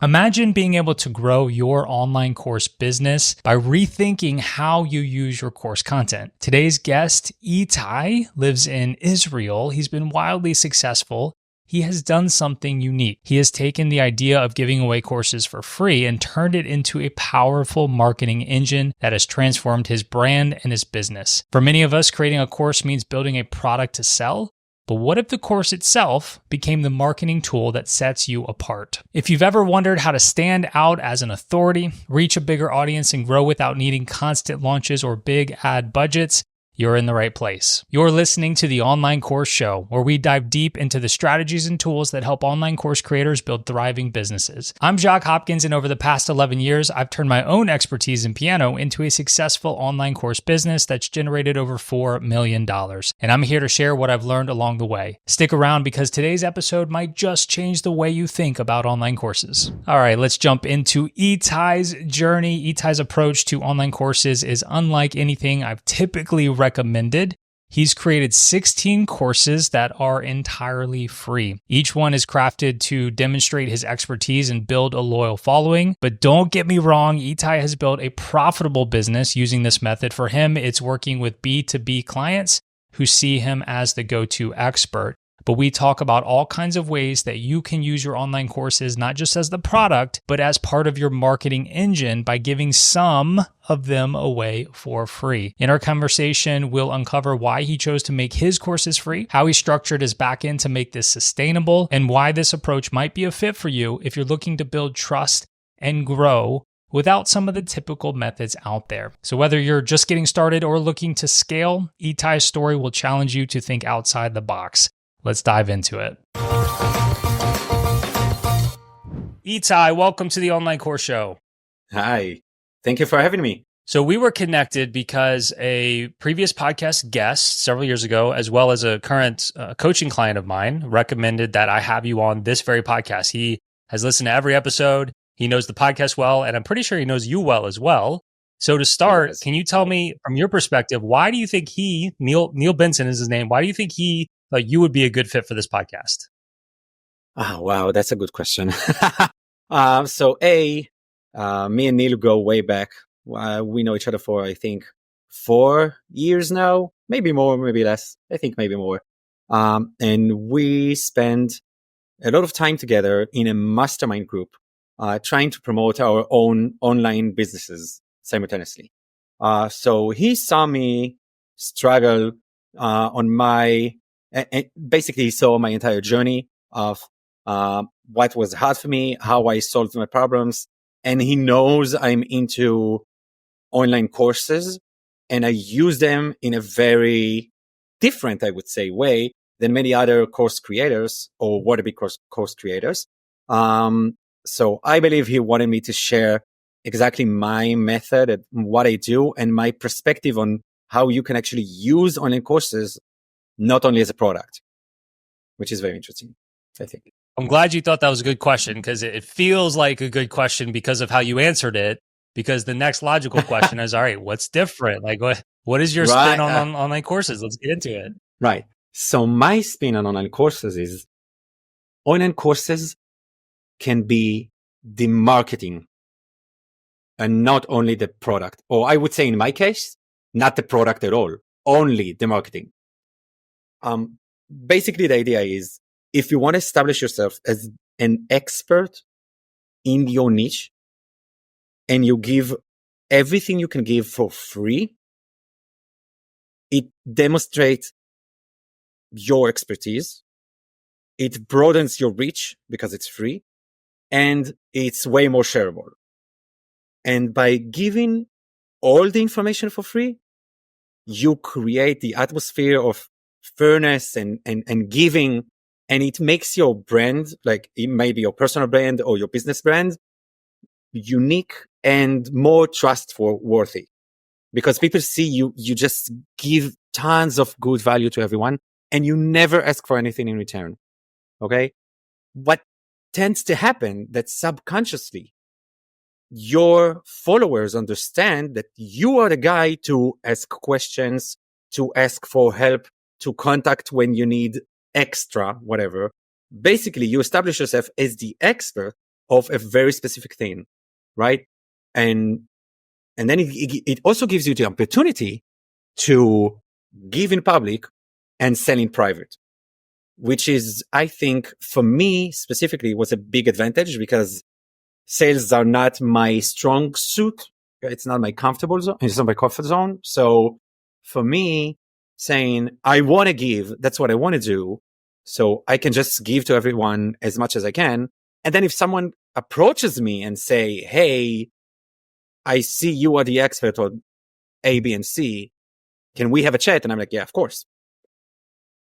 Imagine being able to grow your online course business by rethinking how you use your course content. Today's guest, Itai, lives in Israel. He's been wildly successful. He has done something unique. He has taken the idea of giving away courses for free and turned it into a powerful marketing engine that has transformed his brand and his business. For many of us, creating a course means building a product to sell. But what if the course itself became the marketing tool that sets you apart? If you've ever wondered how to stand out as an authority, reach a bigger audience, and grow without needing constant launches or big ad budgets, you're in the right place. You're listening to the Online Course Show, where we dive deep into the strategies and tools that help online course creators build thriving businesses. I'm Jacques Hopkins, and over the past 11 years, I've turned my own expertise in piano into a successful online course business that's generated over $4 million. And I'm here to share what I've learned along the way. Stick around because today's episode might just change the way you think about online courses. All right, let's jump into Itai's journey. Itai's approach to online courses is unlike anything I've typically recommended. He's created 16 courses that are entirely free. Each one is crafted to demonstrate his expertise and build a loyal following. But don't get me wrong, Itai has built a profitable business using this method. For him, it's working with B2B clients who see him as the go-to expert. But we talk about all kinds of ways that you can use your online courses, not just as the product, but as part of your marketing engine by giving some of them away for free. In our conversation, we'll uncover why he chose to make his courses free, how he structured his backend to make this sustainable, and why this approach might be a fit for you if you're looking to build trust and grow without some of the typical methods out there. So whether you're just getting started or looking to scale, Itai's story will challenge you to think outside the box. Let's dive into it. Itai, welcome to the Online Course Show. Hi. Thank you for having me. So we were connected because a previous podcast guest several years ago, as well as a current coaching client of mine, recommended that I have you on this very podcast. He has listened to every episode. He knows the podcast well, and I'm pretty sure he knows you well as well. So to start, yes. Can you tell me from your perspective, why do you think Neil Benson is his name, why do you think you would be a good fit for this podcast? Oh, wow. That's a good question. Me and Neil go way back. We know each other for, I think, 4 years now, maybe more, maybe less. I think maybe more. And we spend a lot of time together in a mastermind group, trying to promote our own online businesses simultaneously. So he saw me struggle basically he saw my entire journey of what was hard for me, how I solved my problems. And he knows I'm into online courses and I use them in a very different, I would say, way than many other course creators or wannabe course creators. So I believe he wanted me to share exactly my method and what I do and my perspective on how you can actually use online courses not only as a product, which is very interesting, I think. I'm glad you thought that was a good question because it feels like a good question because of how you answered it. Because the next logical question is, all right, what's different? Like, what is your spin on online courses? Let's get into it. Right. So my spin on online courses is online courses can be the marketing and not only the product. Or I would say in my case, not the product at all, only the marketing. Basically, the idea is if you want to establish yourself as an expert in your niche and you give everything you can give for free, it demonstrates your expertise. It broadens your reach because it's free and it's way more shareable. And by giving all the information for free, you create the atmosphere of fairness and giving, and it makes your brand, like it may be your personal brand or your business brand, unique and more trustworthy because people see you just give tons of good value to everyone and you never ask for anything in return. Okay. What tends to happen that subconsciously your followers understand that you are the guy to ask questions, to ask for help, to contact when you need extra, whatever. Basically, you establish yourself as the expert of a very specific thing, right? And then it also gives you the opportunity to give in public and sell in private, which is, I think, for me specifically, was a big advantage because sales are not my strong suit. It's not my comfortable zone. It's not my comfort zone. So for me, saying I want to give, that's what I want to do. So I can just give to everyone as much as I can. And then if someone approaches me and say, hey, I see you are the expert on A, B, and C. Can we have a chat? And I'm like, yeah, of course.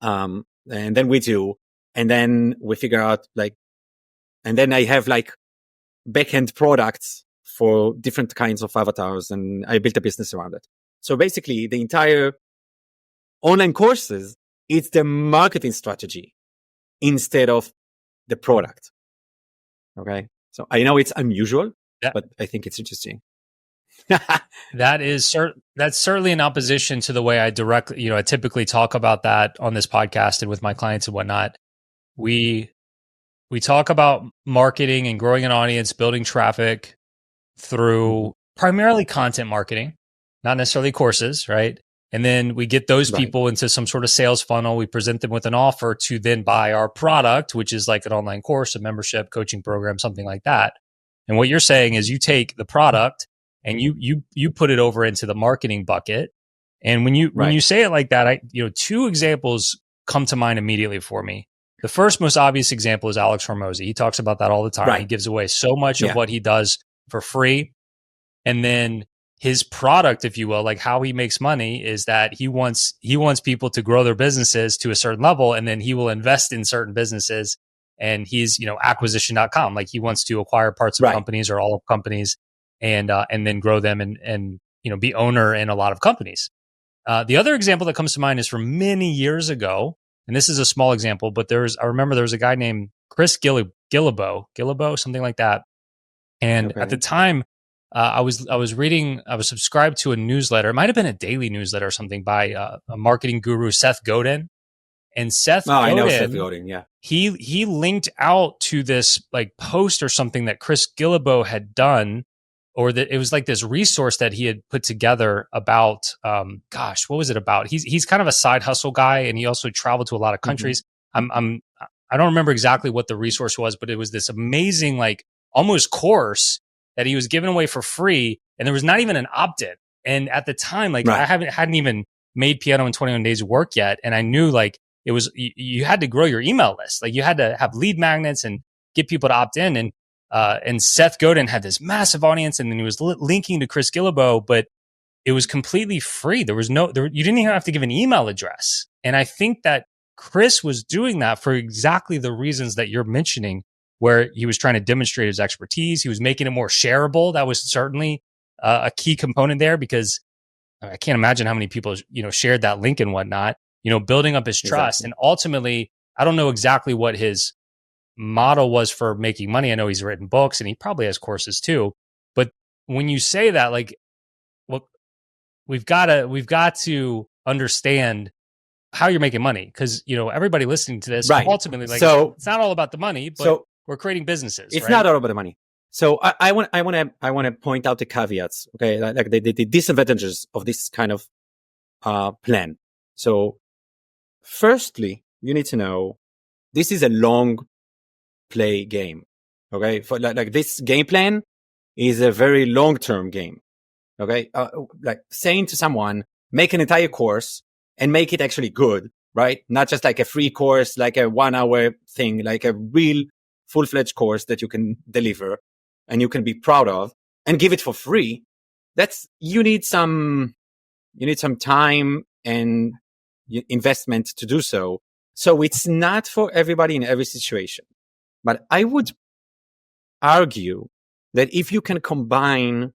And then we do. And then we figure out and then I have backend products for different kinds of avatars, and I built a business around it. So basically, the entire online courses, it's the marketing strategy instead of the product. Okay. So I know it's unusual, but I think it's interesting. That's certainly in opposition to the way I I typically talk about that on this podcast and with my clients and whatnot. We talk about marketing and growing an audience, building traffic through primarily content marketing, not necessarily courses, right? And then we get those people into some sort of sales funnel. We present them with an offer to then buy our product, which is like an online course, a membership, coaching program, something like that. And what you're saying is you take the product and you put it over into the marketing bucket. And when you say it like that, two examples come to mind immediately for me. The first most obvious example is Alex Hormozy. He talks about that all the time. He gives away so much of what he does for free. And then his product, if you will, like how he makes money is that he wants people to grow their businesses to a certain level, and then he will invest in certain businesses. And he's, acquisition.com. Like he wants to acquire parts of companies or all of companies and then grow them and be owner in a lot of companies. The other example that comes to mind is from many years ago, and this is a small example, but I remember there was a guy named Chris Guillebeau, something like that. And at the time, I was subscribed to a newsletter. It might have been a daily newsletter or something by a marketing guru, Seth Godin. And Seth Godin, I know Seth Godin, yeah. He linked out to this post or something that Chris Guillebeau had done, or that it was like this resource that he had put together about, what was it about? He's kind of a side hustle guy, and he also traveled to a lot of countries. I don't remember exactly what the resource was, but it was this amazing, almost course that he was giving away for free, and there was not even an opt-in. And at the time, I hadn't even made Piano in 21 Days work yet, and I knew it was you had to grow your email list, you had to have lead magnets and get people to opt in, and Seth Godin had this massive audience, and then he was linking to Chris Guillebeau, but it was completely free. There was you didn't even have to give an email address. And I think that Chris was doing that for exactly the reasons that you're mentioning, where he was trying to demonstrate his expertise. He was making it more shareable. That was certainly a key component there, because I can't imagine how many people, shared that link and whatnot, building up his trust. Exactly. And ultimately, I don't know exactly what his model was for making money. I know he's written books and he probably has courses too. But when you say that, we've got to understand how you're making money, because everybody listening to this ultimately, it's not all about the money, but we're creating businesses. It's not all about the money. So I want to point out the caveats, okay, like the disadvantages of this kind of plan. So firstly, you need to know this is a long play game. Okay, for this game plan is a very long-term game. Okay, saying to someone, make an entire course and make it actually good, right? Not just like a free course, like a 1-hour thing, like a real full-fledged course that you can deliver and you can be proud of, and give it for free. You need some time and investment to do so. So it's not for everybody in every situation. But I would argue that if you can combine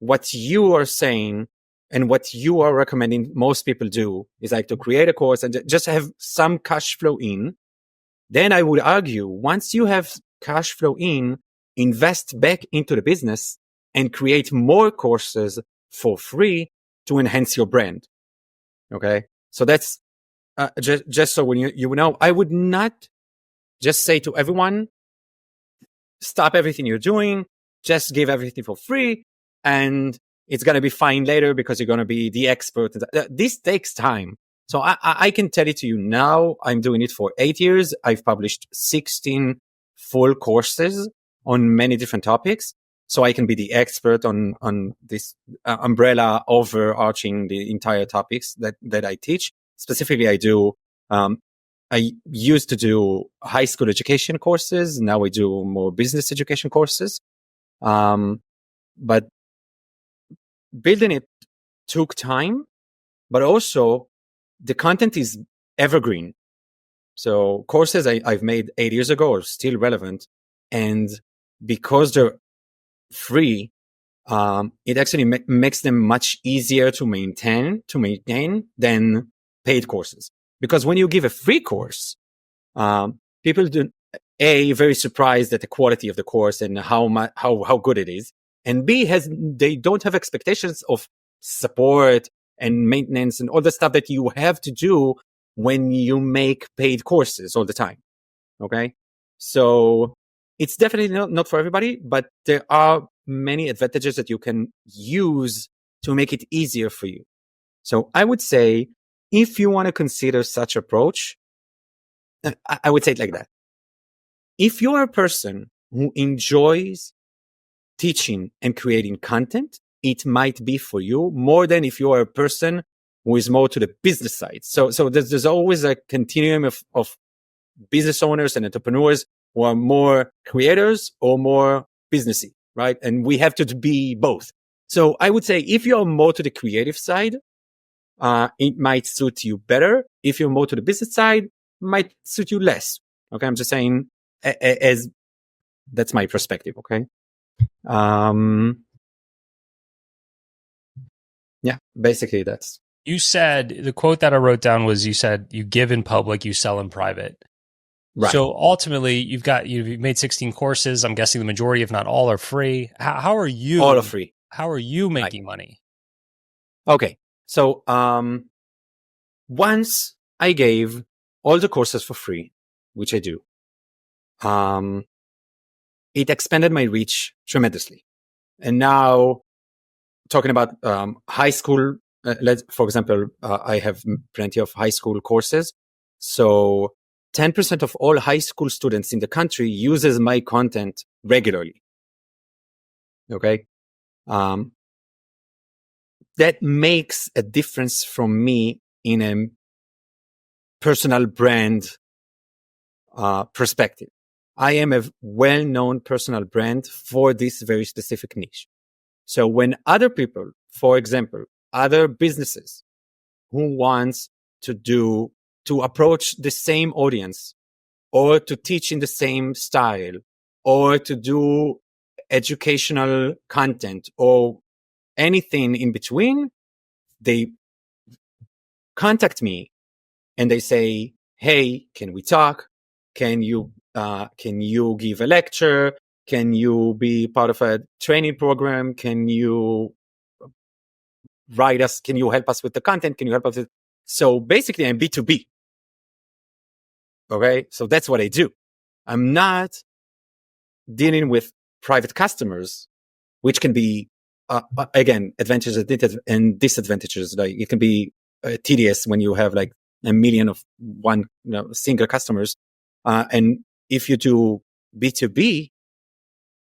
what you are saying and what you are recommending most people do, is to create a course and just have some cash flow in, then I would argue once you have cash flow in, invest back into the business and create more courses for free to enhance your brand. Okay. So that's just so when you know, I would not just say to everyone, stop everything you're doing, just give everything for free, and it's going to be fine later because you're going to be the expert. This takes time. So I can tell it to you now. I'm doing it for 8 years. I've published 16 full courses on many different topics. So I can be the expert on this umbrella overarching the entire topics that I teach. Specifically, I used to do high school education courses. Now I do more business education courses. But building it took time, but also the content is evergreen. So courses I've made 8 years ago are still relevant. And because they're free, it actually makes them much easier to maintain than paid courses. Because when you give a free course, people do very surprised at the quality of the course and how good it is, and B, they don't have expectations of support and maintenance and all the stuff that you have to do when you make paid courses all the time. Okay, so it's definitely not for everybody, but there are many advantages that you can use to make it easier for you. So I would say, if you want to consider such approach, I would say it like that. If you're a person who enjoys teaching and creating content, it might be for you more than if you are a person who is more to the business side. So there's always a continuum of business owners and entrepreneurs who are more creators or more businessy, right? And we have to be both. So I would say if you're more to the creative side, it might suit you better. If you're more to the business side, it might suit you less. Okay, I'm just saying as that's my perspective. Okay. Yeah, basically that's. You said, the quote that I wrote down was, you said you give in public, you sell in private. Right. So ultimately, you've made 16 courses. I'm guessing the majority, if not all, are free. How are you? All are free. How are you making money? Okay. So once I gave all the courses for free, which I do, it expanded my reach tremendously. And now, talking about high school, for example, I have plenty of high school courses. So 10% of all high school students in the country uses my content regularly. Okay. That makes a difference from me in a personal brand perspective. I am a well-known personal brand for this very specific niche. So when other people, for example, other businesses who wants to approach the same audience, or to teach in the same style, or to do educational content, or anything in between, they contact me and they say, "Hey, can we talk? Can you give a lecture? Can you be part of a training program? Can you write us? Can you help us with the content? Can you help us with?" So basically, I'm B2B. Okay, so that's what I do. I'm not dealing with private customers, which can be again advantages and disadvantages. Like it can be tedious when you have like a million of one single customers, and if you do B2B,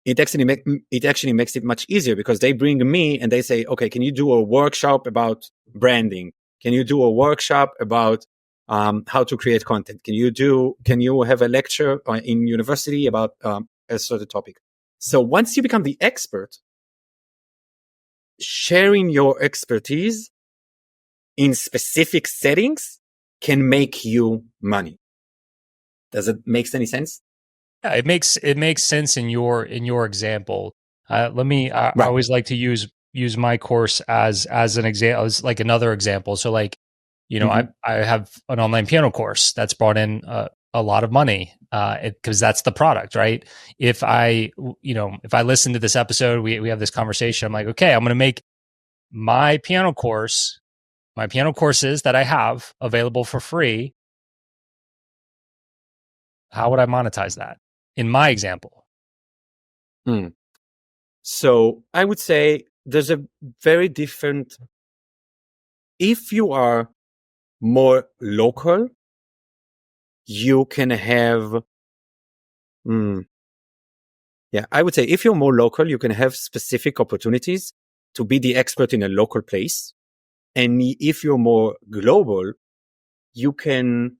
it actually makes it much easier, because they bring me and they say, okay, can you do a workshop about branding? Can you do a workshop about how to create content? Can you have a lecture in university about a certain topic? So once you become the expert, sharing your expertise in specific settings can make you money. Does it make any sense? Yeah, it makes sense in your example. I always like to use my course as an example, as like another example. So like, I have an online piano course that's brought in a lot of money because that's the product, right? If I listen to this episode, we have this conversation, I'm like, okay, I'm going to make my piano courses that I have available for free. How would I monetize that in my example? Mm. So I would say there's a very different. If you are more local, you can have. Yeah, I would say if you're more local, you can have specific opportunities to be the expert in a local place. And if you're more global, you can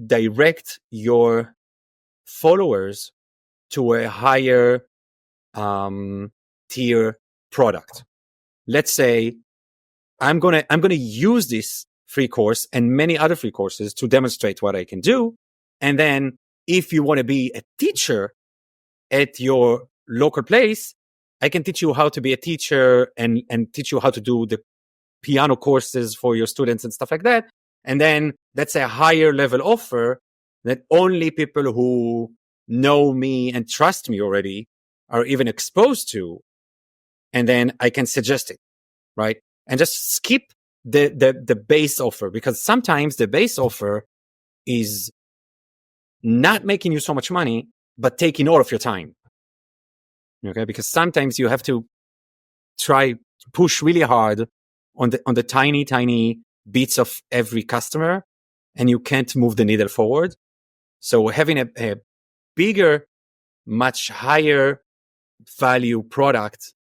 direct your followers to a higher tier product. Let's say I'm gonna use this free course and many other free courses to demonstrate what I can do. And then if you want to be a teacher at your local place, I can teach you how to be a teacher and teach you how to do the piano courses for your students and stuff like that. And then that's a higher level offer that only people who know me and trust me already are even exposed to. And then I can suggest it, right? And just skip the base offer, because sometimes the base offer is not making you so much money, but taking all of your time. Okay, because sometimes you have to try to push really hard on the tiny bits of every customer, and you can't move the needle forward. So having a bigger, much higher value product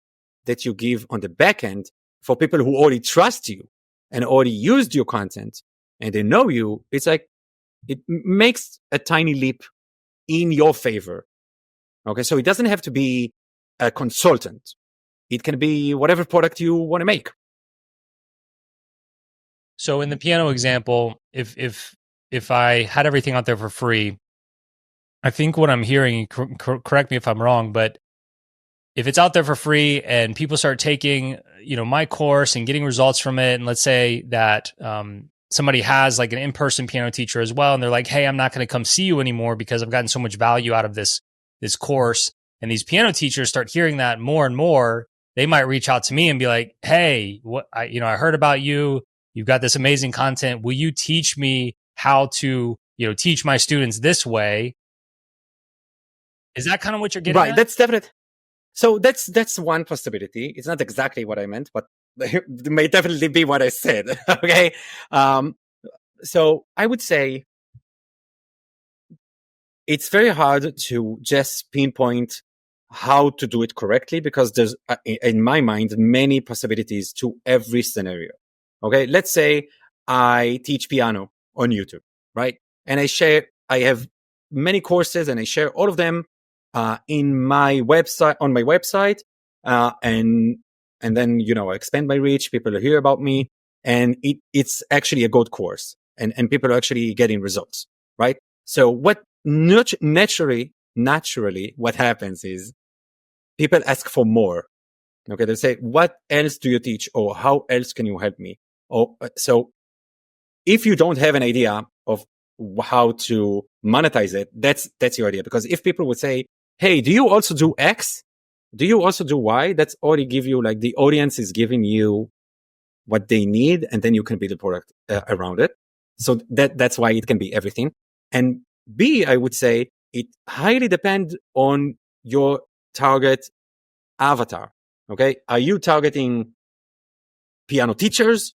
that you give on the back end for people who already trust you and already used your content and they know you, it's like it makes a tiny leap in your favor. Okay, so it doesn't have to be a consultant. It can be whatever product you want to make. So in the piano example, if I had everything out there for free, I think what I'm hearing, correct me if I'm wrong, but if it's out there for free and people start taking, my course and getting results from it, and let's say that somebody has like an in-person piano teacher as well, and they're like, "Hey, I'm not going to come see you anymore because I've gotten so much value out of this course," and these piano teachers start hearing that more and more, they might reach out to me and be like, "Hey, I heard about you. You've got this amazing content. Will you teach me how to, teach my students this way?" Is that kind of what you're getting Right, at? that's definitely. So that's one possibility. It's not exactly what I meant, but it may definitely be what I said. Okay. So I would say it's very hard to just pinpoint how to do it correctly, because there's, in my mind, many possibilities to every scenario. Okay. Let's say I teach piano on YouTube, right? And I have many courses and I share all of them on my website, and then I expand my reach. People hear about me, and it's actually a good course, and people are actually getting results, right? So what naturally what happens is people ask for more. Okay, they say, "What else do you teach?" or "How else can you help me?" Or so if you don't have an idea of how to monetize it, that's your idea. Because if people would say, "Hey, do you also do X? Do you also do Y?" That's already give you, like, the audience is giving you what they need, and then you can build a product around it. So that's why it can be everything. And B, I would say it highly depends on your target avatar. Okay, are you targeting piano teachers?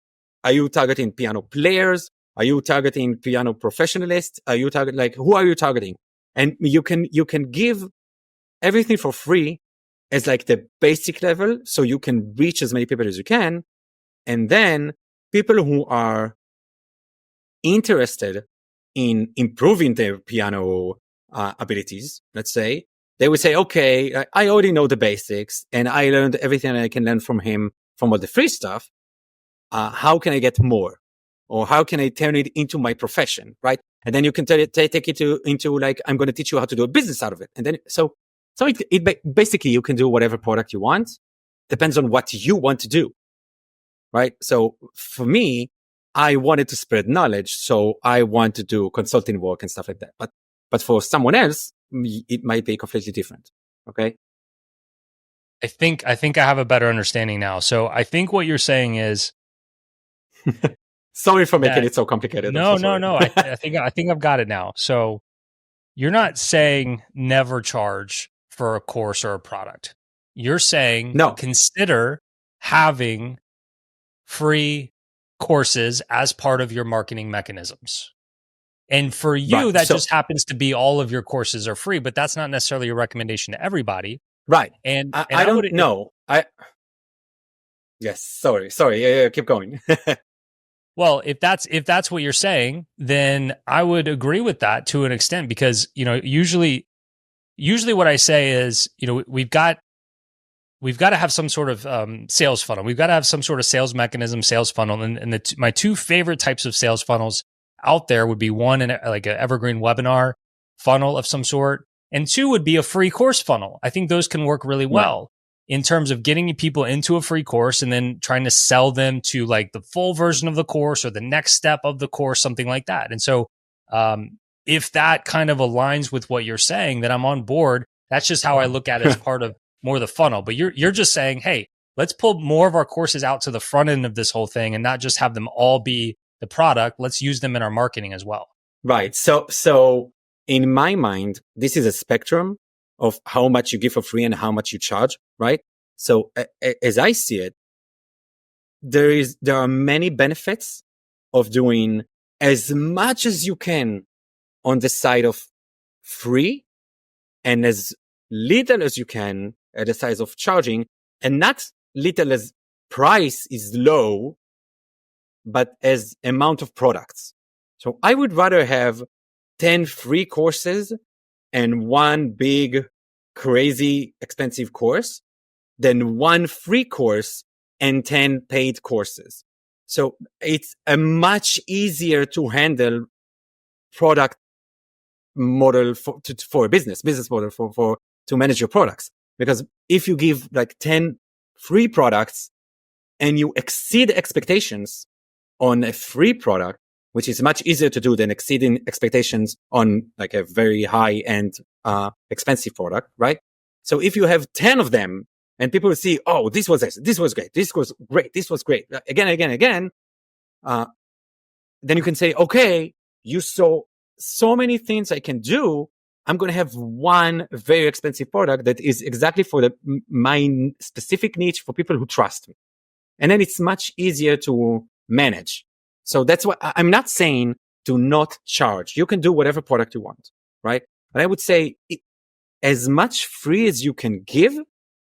Are you targeting piano players? Are you targeting piano professionalists? Are you who are you targeting? And you can give everything for free as like the basic level, so you can reach as many people as you can. And then people who are interested in improving their piano abilities, let's say, they would say, "Okay, I already know the basics and I learned everything I can learn from him from all the free stuff. How can I get more? Or how can I turn it into my profession?" Right? And then you can take it into like, "I'm going to teach you how to do a business out of it." And then, so basically you can do whatever product you want. Depends on what you want to do. Right? So for me, I wanted to spread knowledge. So I want to do consulting work and stuff like that. But for someone else, it might be completely different. Okay. I think I have a better understanding now. So I think what you're saying is Sorry for making that it so complicated. I'm so no, no, sorry. no. I think I've got it now. So you're not saying never charge for a course or a product. You're saying No. consider having free courses as part of your marketing mechanisms. And for you, Right. that So, just happens to be all of your courses are free, but that's not necessarily a recommendation to everybody. right. And I I don't would, know. Yes. Sorry. Yeah. Keep going. well, if that's what you're saying, then I would agree with that to an extent because, usually what I say is, we've got to have some sort of sales funnel. We've got to have some sort of sales mechanism, sales funnel. And my two favorite types of sales funnels out there would be one, like an evergreen webinar funnel of some sort, and two would be a free course funnel. I think those can work really Right. well in terms of getting people into a free course and then trying to sell them to like the full version of the course or the next step of the course, something like that. And so, if that kind of aligns with what you're saying, then I'm on board. That's just how I look at it as part of more the funnel. But you're just saying, hey, let's pull more of our courses out to the front end of this whole thing and not just have them all be the product. Let's use them in our marketing as well. Right. So in my mind, this is a spectrum of how much you give for free and how much you charge. Right. So as I see it, there are many benefits of doing as much as you can on the side of free and as little as you can at the size of charging, and not little as price is low, but as amount of products. So I would rather have 10 free courses and one big, crazy, expensive course than one free course and 10 paid courses. So it's a much easier to handle product model for a business model for to manage your products. Because if you give like 10 free products and you exceed expectations on a free product, which is much easier to do than exceeding expectations on like a very high end, expensive product, right? So if you have 10 of them and people see, oh, this was great, this was great, again, then you can say, okay, you saw so many things I can do. I'm going to have one very expensive product that is exactly for my specific niche for people who trust me. And then it's much easier to manage. So that's why I'm not saying do not charge. You can do whatever product you want, right? But I would say as much free as you can give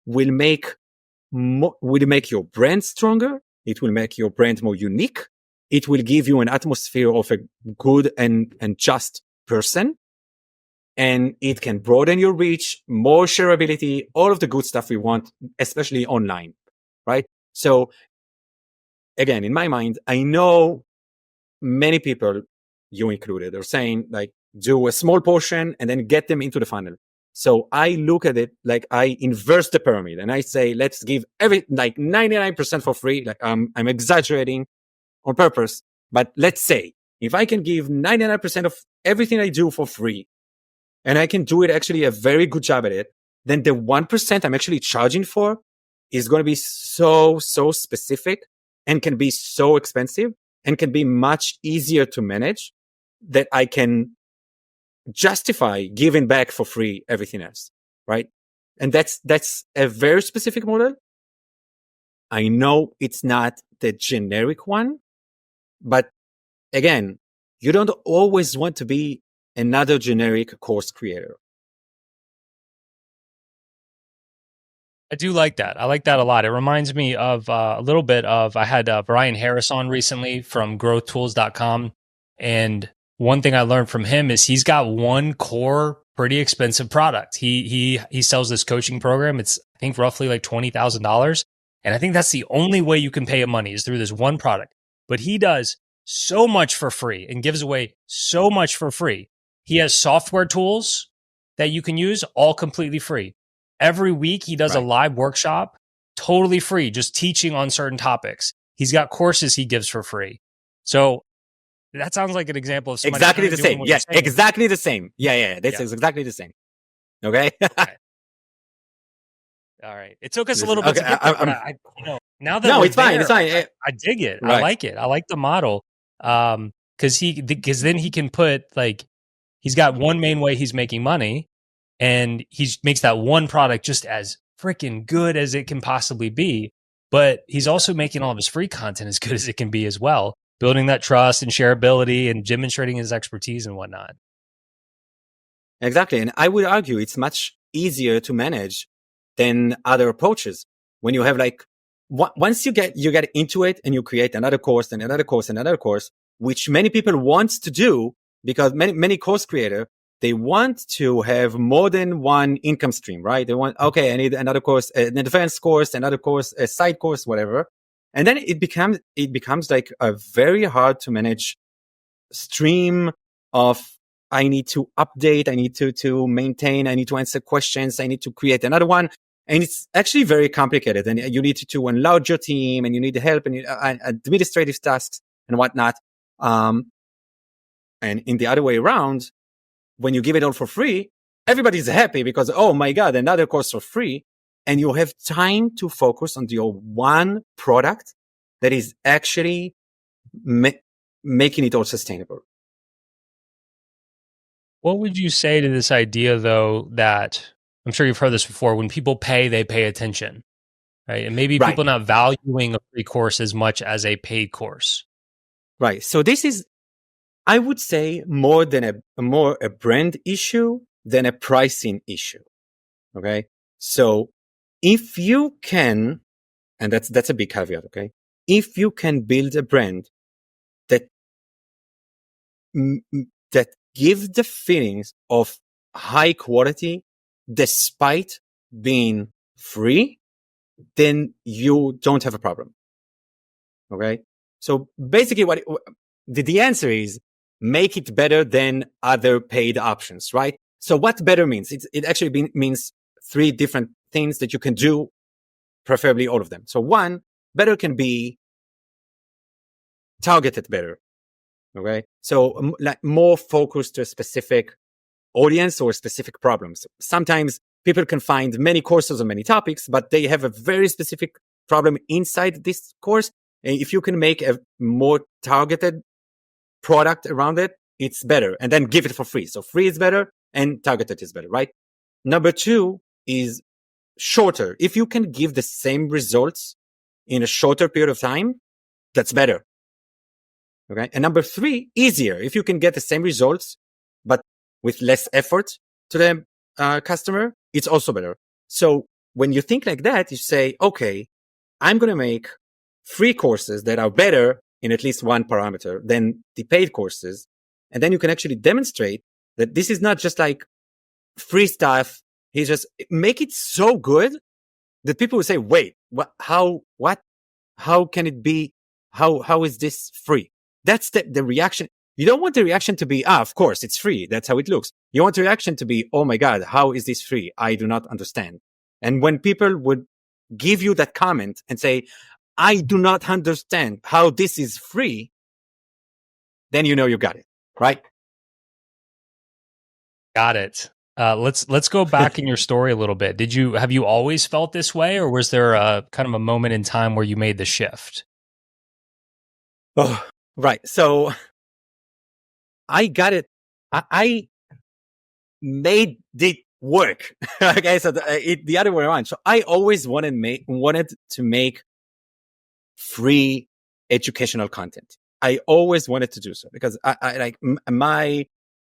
will make your brand stronger. It will make your brand more unique. It will give you an atmosphere of a good and just person. And it can broaden your reach, more shareability, all of the good stuff we want, especially online, right? So again, in my mind, I know many people, you included, are saying like, do a small portion and then get them into the funnel. So I look at it like I inverse the pyramid and I say, let's give like 99% for free. Like I'm exaggerating on purpose, but let's say if I can give 99% of everything I do for free and I can do it actually a very good job at it, then the 1% I'm actually charging for is going to be so specific and can be so expensive and can be much easier to manage that I can justify giving back for free everything else, right? And that's a very specific model. I know it's not the generic one, but again, you don't always want to be another generic course creator. I do like that. I like that a lot. It reminds me of a little bit of, I had Brian Harris on recently from growthtools.com. And one thing I learned from him is he's got one core, pretty expensive product. He sells this coaching program. It's, I think, roughly like $20,000. And I think that's the only way you can pay him money is through this one product. But he does so much for free and gives away so much for free. He has software tools that you can use, all completely free. Every week he does a live workshop, totally free, just teaching on certain topics. He's got courses he gives for free. So that sounds like an example of somebody exactly the same. Yes, exactly the same. Yeah. This is exactly the same. Okay. Okay. All right. It took us a little bit to get there, but I now that no, we're it's fine. there, It's fine. I dig it. Right. I like it. I like the model. Because then he can put like, he's got one main way he's making money. and he makes that one product just as freaking good as it can possibly be. But he's also making all of his free content as good as it can be as well, building that trust and shareability and demonstrating his expertise and whatnot. Exactly. And I would argue it's much easier to manage than other approaches. When you have like, once you get into it and you create another course and another course and another course, which many people want to do, because many course creators, they want to have more than one income stream, right? They want, okay, I need another course, an advanced course, another course, a side course, whatever. And then it becomes like a very hard to manage stream of, I need to update, I need to maintain, I need to answer questions, I need to create another one. And it's actually very complicated. And you need to enlarge your team, and you need help and administrative tasks and whatnot. And in the other way around, when you give it all for free, everybody's happy because, oh my God, another course for free. And you have time to focus on your one product that is actually making it all sustainable. What would you say to this idea, though, that I'm sure you've heard this before, when people pay, they pay attention, right? And maybe people not valuing a free course as much as a paid course. Right. So this is, I would say, more a brand issue than a pricing issue. Okay. So if you can, and that's a big caveat. Okay. If you can build a brand that gives the feelings of high quality despite being free, then you don't have a problem. Okay. So basically what the answer is, make it better than other paid options, right? So what better means? It actually means three different things that you can do, preferably all of them. So one, better can be targeted better. Okay. So like more focused to a specific audience or specific problems. Sometimes people can find many courses on many topics, but they have a very specific problem inside this course. And if you can make a more targeted product around it, it's better. And then give it for free. So free is better and targeted is better, right? Number two is shorter. If you can give the same results in a shorter period of time, that's better. Okay. And number three, easier. If you can get the same results, but with less effort to the customer, it's also better. So when you think like that, you say, okay, I'm going to make free courses that are better in at least one parameter than the paid courses. And then you can actually demonstrate that this is not just like free stuff. He just make it so good that people will say, wait, how can it be? How is this free? That's the reaction. You don't want the reaction to be, of course, it's free. That's how it looks. You want the reaction to be, oh my God, how is this free? I do not understand. And when people would give you that comment and say, I do not understand how this is free, then you know you got it, right? Got it. Let's go back in your story a little bit. Have you always felt this way, or was there a kind of a moment in time where you made the shift? Oh, right. So I got it. I made it work. Okay, so the other way around. So I always wanted to make free educational content. I always wanted to do so because I like my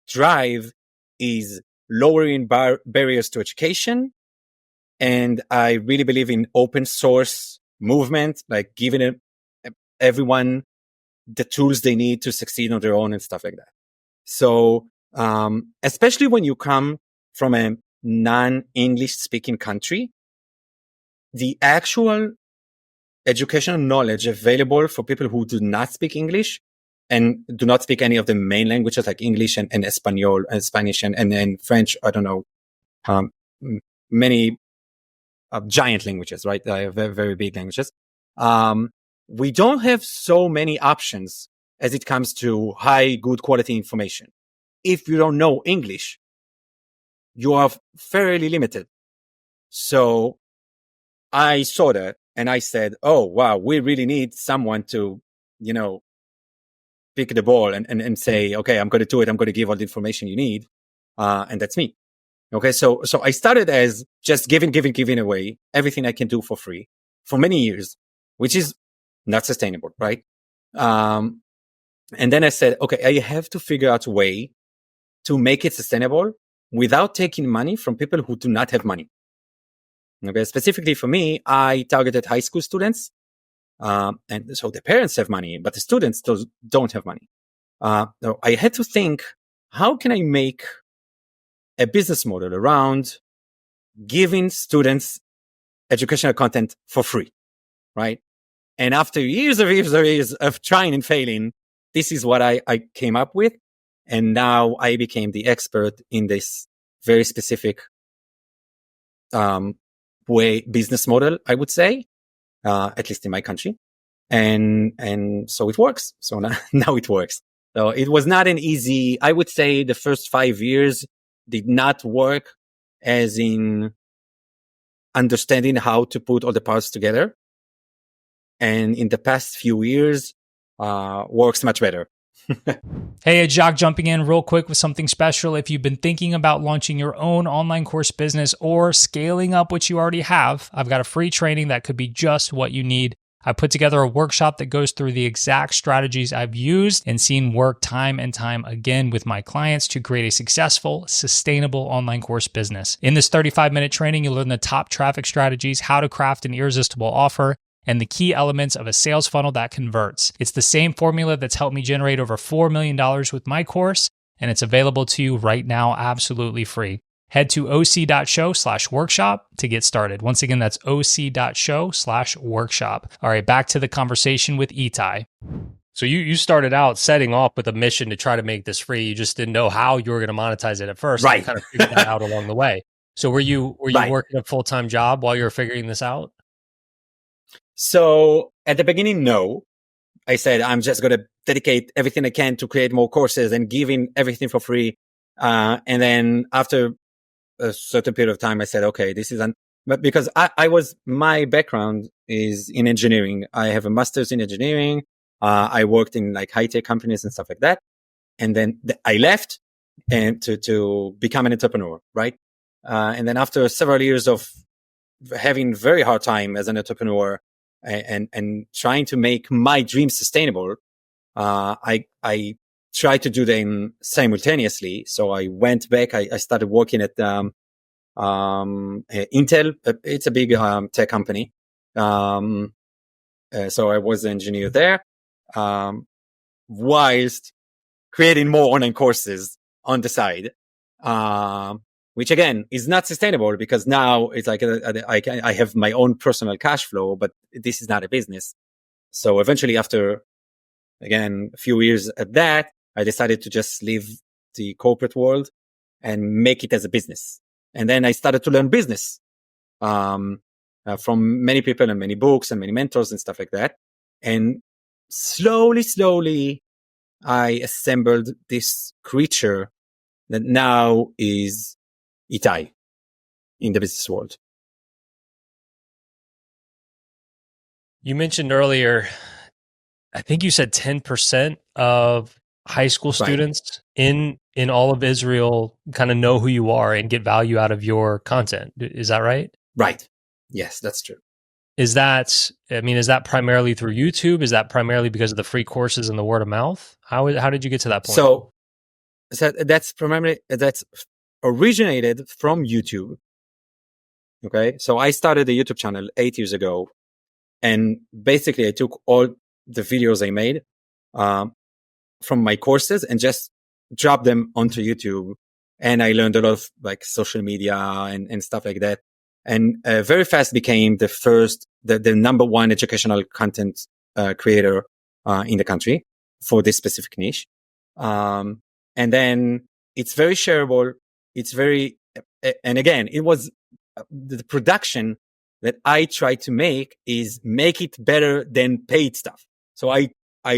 drive is lowering barriers to education, and I really believe in open source movement, like giving everyone the tools they need to succeed on their own and stuff like that. So, especially when you come from a non-English speaking country, the actual educational knowledge available for people who do not speak English and do not speak any of the main languages like English and Espanol and Spanish and French, I don't know, many giant languages, right? Very, very big languages. We don't have so many options as it comes to high, good quality information. If you don't know English, you are fairly limited. So I saw that and I said, oh, wow, we really need someone to, pick the ball and say, okay, I'm going to do it. I'm going to give all the information you need. And that's me. Okay. So I started as just giving away everything I can do for free for many years, which is not sustainable. Right. And then I said, okay, I have to figure out a way to make it sustainable without taking money from people who do not have money. Okay. Specifically for me, I targeted high school students. And so the parents have money, but the students don't have money. So I had to think, how can I make a business model around giving students educational content for free, right? And after years of trying and failing, this is what I came up with. And now I became the expert in this very specific business model, I would say, at least in my country. And so it works. So now it works. So it was not an easy, I would say the first 5 years did not work as in understanding how to put all the parts together. And in the past few years, works much better. Hey, it's Jacques jumping in real quick with something special. If you've been thinking about launching your own online course business or scaling up what you already have, I've got a free training that could be just what you need. I put together a workshop that goes through the exact strategies I've used and seen work time and time again with my clients to create a successful, sustainable online course business. In this 35-minute training, you'll learn the top traffic strategies, how to craft an irresistible offer, and the key elements of a sales funnel that converts. It's the same formula that's helped me generate over $4 million with my course, and it's available to you right now absolutely free. Head to oc.show/workshop to get started. Once again, that's oc.show/workshop. All right, back to the conversation with Itai. So you started out setting off with a mission to try to make this free. You just didn't know how you were going to monetize it at first. Right. You kind of figured that out along the way. So were you Right. working a full-time job while you were figuring this out? So at the beginning, no. I said, I'm just going to dedicate everything I can to create more courses and giving everything for free. And then after a certain period of time, I said, okay, this is but because my background is in engineering. I have a master's in engineering. I worked in like high tech companies and stuff like that. And then I left and to become an entrepreneur. Right. And then after several years of having very hard time as an entrepreneur and trying to make my dreams sustainable, I tried to do them simultaneously. So I went back. I started working at Intel. It's a big tech company. So I was an engineer there, whilst creating more online courses on the side, which again is not sustainable because now it's like I have my own personal cash flow, but this is not a business. So eventually, after again a few years at that, I decided to just leave the corporate world and make it as a business. And then I started to learn business from many people and many books and many mentors and stuff like that. And slowly, I assembled this creature that now is Itai in the business world. You mentioned earlier, I think you said 10% of high school students in all of Israel kind of know who you are and get value out of your content. Is that right? Right. Yes, that's true. Is that primarily through YouTube? Is that primarily because of the free courses and the word of mouth? How did you get to that point? So that's originated from YouTube. Okay. So I started a YouTube channel 8 years ago, and basically I took all the videos I made from my courses and just dropped them onto YouTube. And I learned a lot of like social media and stuff like that. And very fast became the number one educational content creator in the country for this specific niche. And then it's very shareable. It's very, and again, it was the production that I try to make is make it better than paid stuff. So I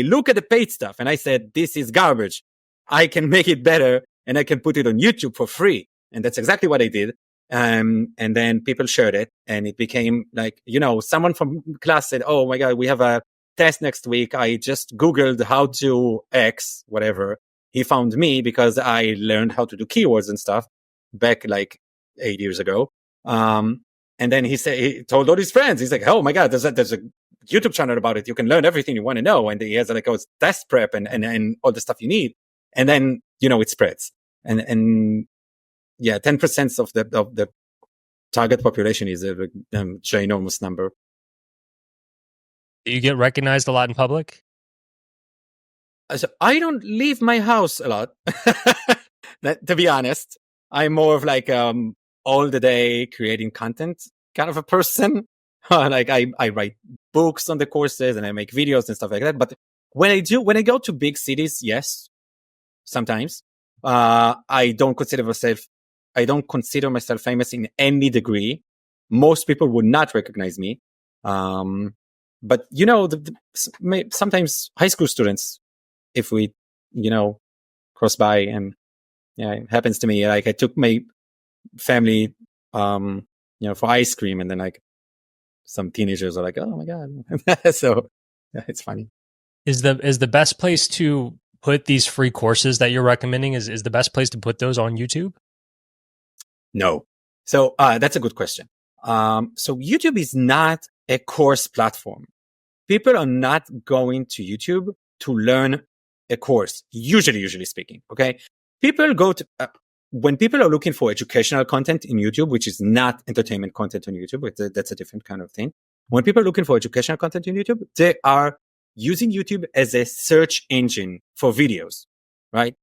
look at the paid stuff and I said, this is garbage. I can make it better and I can put it on YouTube for free. And that's exactly what I did. And then people shared it and it became like, someone from class said, oh my God, we have a test next week. I just Googled how to X, whatever. He found me because I learned how to do keywords and stuff back like 8 years ago. And then he told all his friends, he's like, oh my God, there's a YouTube channel about it. You can learn everything you want to know. And he has like a test prep and all the stuff you need. And then, it spreads. And yeah, 10% of the target population is a ginormous number. Do you get recognized a lot in public? So I don't leave my house a lot. To be honest, I'm more of like all the day creating content kind of a person. Like I write books on the courses and I make videos and stuff like that. But when I go to big cities, yes, sometimes I don't consider myself famous in any degree. Most people would not recognize me. But sometimes high school students, if we, cross by, and it happens to me. Like I took my family, for ice cream, and then like some teenagers are like, "Oh my God!" So it's funny. Is the best place to put these free courses that you're recommending? Is the best place to put those on YouTube? No. So that's a good question. So YouTube is not a course platform. People are not going to YouTube to learn a course, usually speaking. Okay. People go to, when people are looking for educational content in YouTube, which is not entertainment content on YouTube, that's a different kind of thing. When people are looking for educational content in YouTube, they are using YouTube as a search engine for videos, right?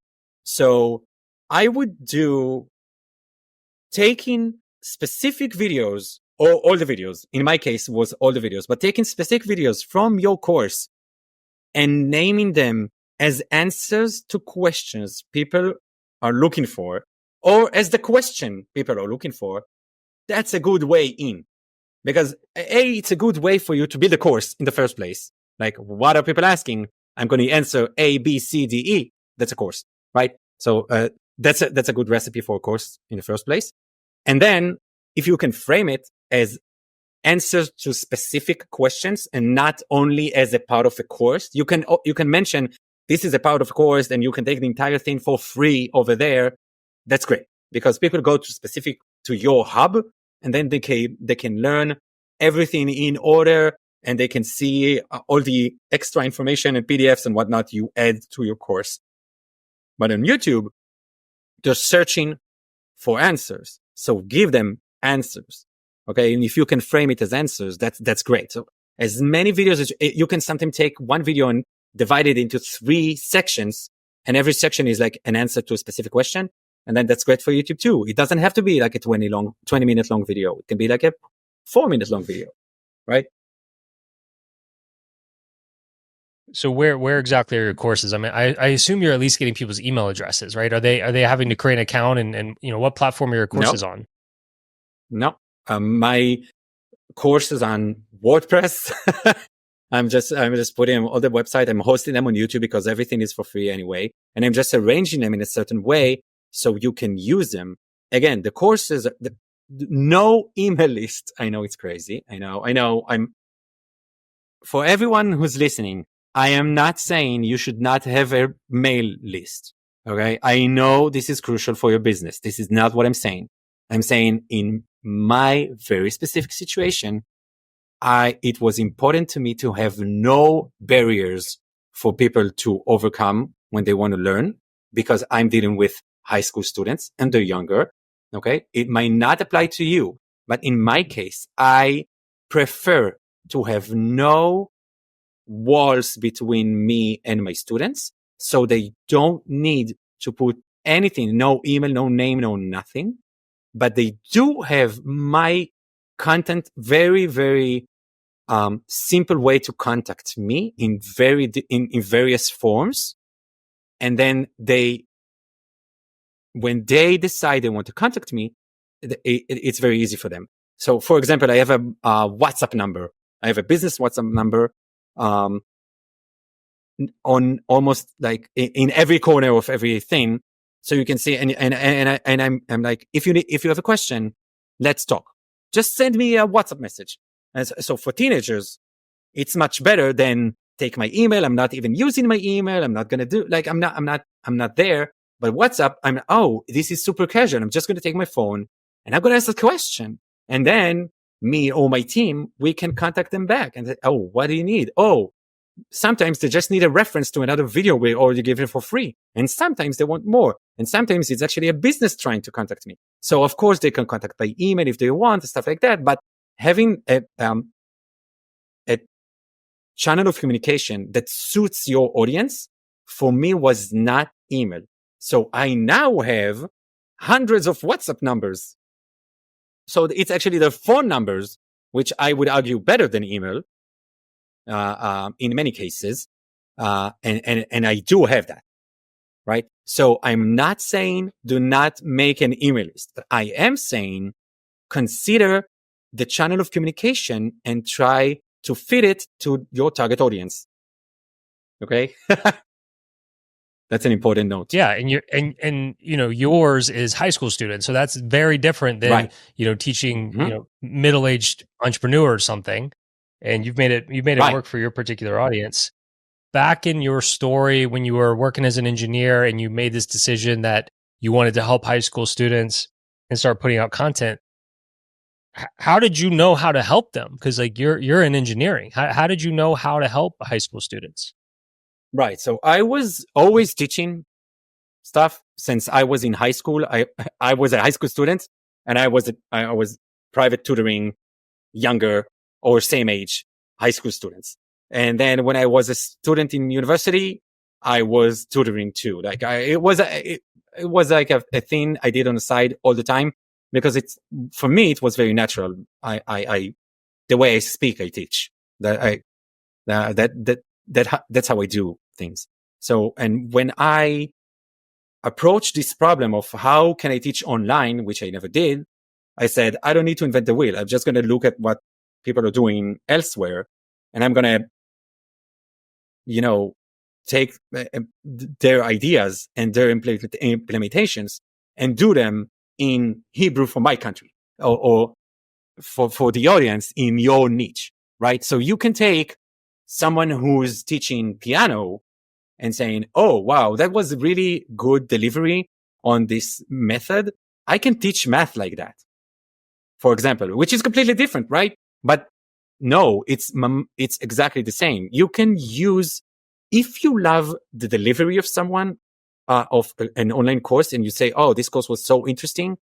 So I would do taking specific videos, or all the videos, in my case was all the videos, but taking specific videos from your course and naming them as answers to questions people are looking for, or as the question people are looking for. That's a good way in, because it's a good way for you to build a course in the first place. Like, what are people asking? I'm going to answer A, B, C, D, E. That's a course, right? So that's a good recipe for a course in the first place. And then if you can frame it as answers to specific questions and not only as a part of a course, you can mention this is a part of a course, and you can take the entire thing for free over there. That's great, because people go to your hub, and then they can learn everything in order, and they can see all the extra information and PDFs and whatnot you add to your course. But on YouTube, they're searching for answers. So give them answers. Okay. And if you can frame it as answers, that's great. So as many videos as you can sometimes take one video and divide it into 3 sections, and every section is like an answer to a specific question. And then that's great for YouTube too. It doesn't have to be like a 20-minute long video. It can be like a 4-minute long video, right? So where exactly are your courses? I mean, I assume you're at least getting people's email addresses, right? Are they having to create an account, and what platform are your courses on? No, my course is on WordPress. I'm just putting them on the website. I'm hosting them on YouTube because everything is for free anyway, and I'm just arranging them in a certain way so you can use them. Again, the courses, no email list. I know it's crazy. I know. For everyone who's listening, I am not saying you should not have a mail list. Okay. I know this is crucial for your business. This is not what I'm saying. I'm saying in my very specific situation, it was important to me to have no barriers for people to overcome when they want to learn, because I'm dealing with high school students and they're younger. Okay. It might not apply to you, but in my case, I prefer to have no walls between me and my students, so they don't need to put anything, no email, no name, no nothing, but they do have my content, very, very simple way to contact me in various forms. And then when they decide they want to contact me, it's very easy for them. So for example, I have a WhatsApp number. I have a business WhatsApp number on almost like in every corner of everything. So you can see, and I'm like, if you have a question, let's talk. Just send me a WhatsApp message. And so for teenagers, it's much better than take my email. I'm not even using my email. I'm not going to do like, I'm not there. But WhatsApp, this is super casual. I'm just going to take my phone and I'm going to ask a question. And then me or my team, we can contact them back and say, oh, what do you need? Oh, sometimes they just need a reference to another video we already give it for free. And sometimes they want more. And sometimes it's actually a business trying to contact me. So of course they can contact by email if they want, stuff like that. But having a channel of communication that suits your audience for me was not email. So I now have hundreds of WhatsApp numbers. So it's actually the phone numbers, which I would argue better than email in many cases. And I do have that, right? So I'm not saying do not make an email list. I am saying consider the channel of communication and try to fit it to your target audience. Okay. That's an important note. Yeah, and yours is high school students, so that's very different than teaching middle-aged entrepreneur or something. And you've made it work for your particular audience. Back in your story when you were working as an engineer and you made this decision that you wanted to help high school students and start putting out content, how did you know how to help them? Because you're in engineering. How did you know how to help high school students? Right. So I was always teaching stuff since I was in high school. I was a high school student, and I was private tutoring younger or same age high school students. And then when I was a student in university, I was tutoring too. Like it was like a thing I did on the side all the time because for me it was very natural. The way I speak, I teach. That's how I do things. So, and when I approached this problem of how can I teach online, which I never did, I said, I don't need to invent the wheel. I'm just going to look at what people are doing elsewhere. And I'm going to, take their ideas and their implementations and do them in Hebrew for my country or for the audience in your niche, right? So you can take someone who's teaching piano and saying, oh, wow, that was really good delivery on this method. I can teach math like that, for example, which is completely different, right? But no, it's exactly the same. You can use, if you love the delivery of someone, of an online course, and you say, oh, this course was so interesting,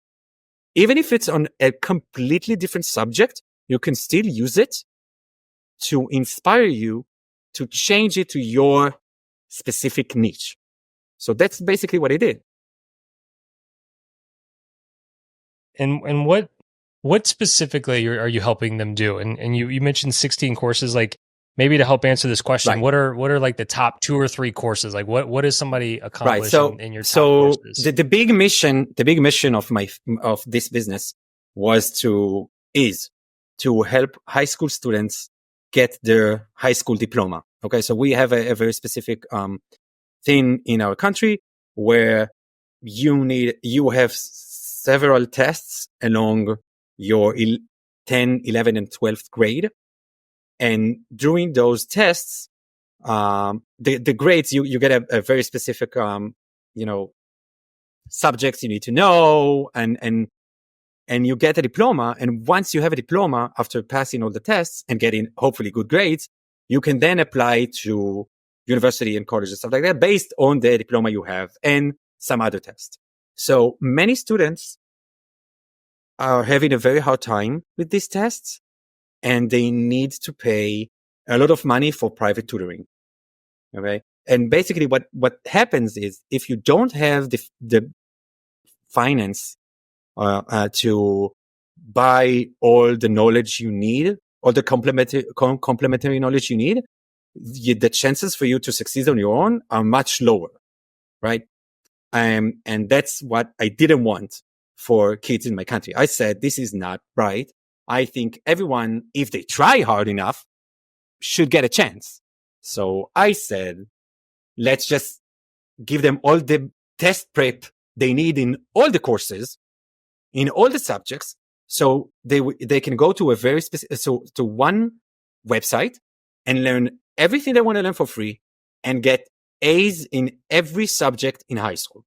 even if it's on a completely different subject, you can still use it to inspire you to change it to your specific niche. So that's basically what I did. And what specifically are you helping them do? And you mentioned 16 courses. Like, maybe to help answer this question, right, what are like the top 2 or 3 courses? Like what does somebody accomplish in your top courses? The big mission of this business is to help high school students get their high school diploma. Okay, so we have a very specific thing in our country where you have several tests along your 10, 11, and 12th grade. And during those tests, the grades, you get a very specific, subjects you need to know, and you get a diploma. And once you have a diploma, after passing all the tests and getting hopefully good grades, you can then apply to university and college and stuff like that based on the diploma you have and some other tests. So many students are having a very hard time with these tests, and they need to pay a lot of money for private tutoring. Okay. And basically what happens is, if you don't have the finance to buy all the knowledge you need, all the complementary knowledge you need, the chances for you to succeed on your own are much lower, right? And that's what I didn't want for kids in my country. I said, this is not right. I think everyone, if they try hard enough, should get a chance. So I said, let's just give them all the test prep they need in all the courses, in all the subjects. So they can go to a very specific, to one website and learn everything they want to learn for free and get A's in every subject in high school.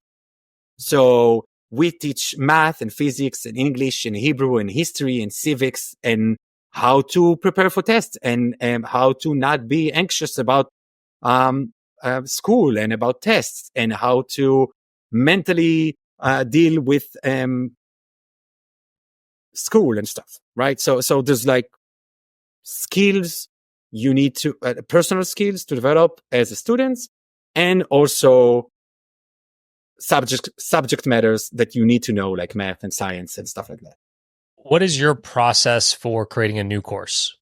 So we teach math and physics and English and Hebrew and history and civics and how to prepare for tests and how to not be anxious about school and about tests and how to mentally deal with school and stuff, right? So there's like skills you need to personal skills to develop as a student, and also subject matters that you need to know, like math and science and stuff like that. What is your process for creating a new course?